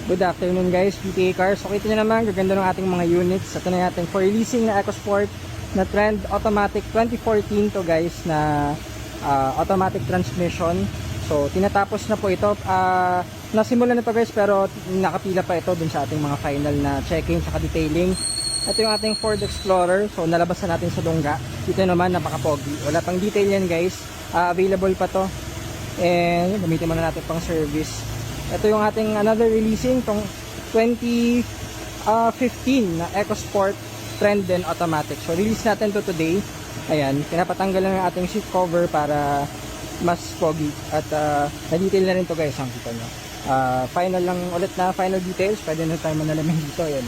Good afternoon guys, GTA Cars. So kita nyo naman, gaganda ng ating mga units. Ito na natin for releasing na EcoSport na Trend Automatic 2014 to guys, na automatic transmission. So tinatapos na po ito. Nasimulan na to guys, pero nakapila pa ito dun sa ating mga final na checking at detailing. Ito yung ating Ford Explorer. So nalabas na natin sa Dungga. Dito naman napaka-pogi. Wala pang detail yan guys. Available pa to. And gamitin muna natin pang service. Ito yung ating another releasing tong 2015 na EcoSport Trend and Automatic. So release natin to today. Ayan, pinapatanggal lang ang ating seat cover para mas pogi. At na-detail na rin to guys, ang kita nyo. Final lang ulit na final details. Pwede na tayo manalamin dito. Ayan,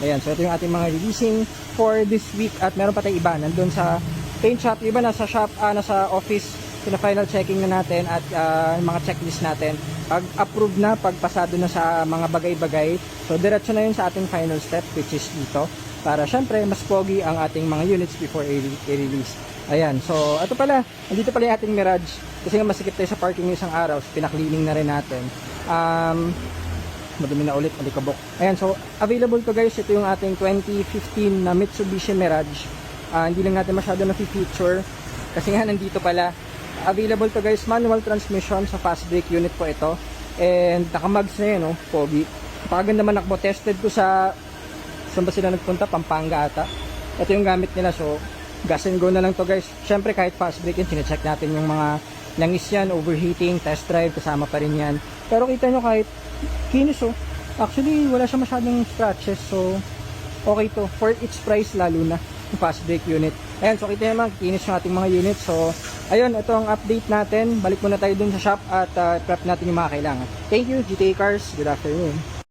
ayan, so ito yung ating mga releasing for this week. At meron pa tayong iba. Nandun sa paint shop. Iba nasa shop, nasa office. Pina-final checking na natin at mga checklist natin. Pag approve na, pagpasado na sa mga bagay-bagay, so diretso na yun sa ating final step, which is dito, para syempre mas pogi ang ating mga units before i-release. Ayan, so ito pala, andito pala yung ating Mirage, kasi nga masikip tayo sa parking ng isang araw, so pinaklining na rin natin. Madumi na ulit, alikabok. Ayan, so available to guys, ito yung ating 2015 na Mitsubishi Mirage. Hindi lang natin masyado na feature, kasi nga nandito pala. Available to guys, manual transmission sa fast brake unit po ito. And nakamags na yun, pogi. Napakaganda man ako, tested ko sa, saan ba sila nagpunta? Pampanga ata. Ito yung gamit nila, so gas and go na lang to guys. Syempre kahit fast brake yun, sinecheck natin yung mga langis yan, overheating, test drive, kasama pa rin yan. Pero kita nyo kahit kinis, actually wala siya masyadong scratches, so okay to. For its price lalo na, yung fast brake unit. Ayan, so kita naman, kinis yung ating mga units. So ayun, ito ang update natin. Balik muna tayo dun sa shop at prep natin yung mga kailangan. Thank you, GTA Cars. Good afternoon.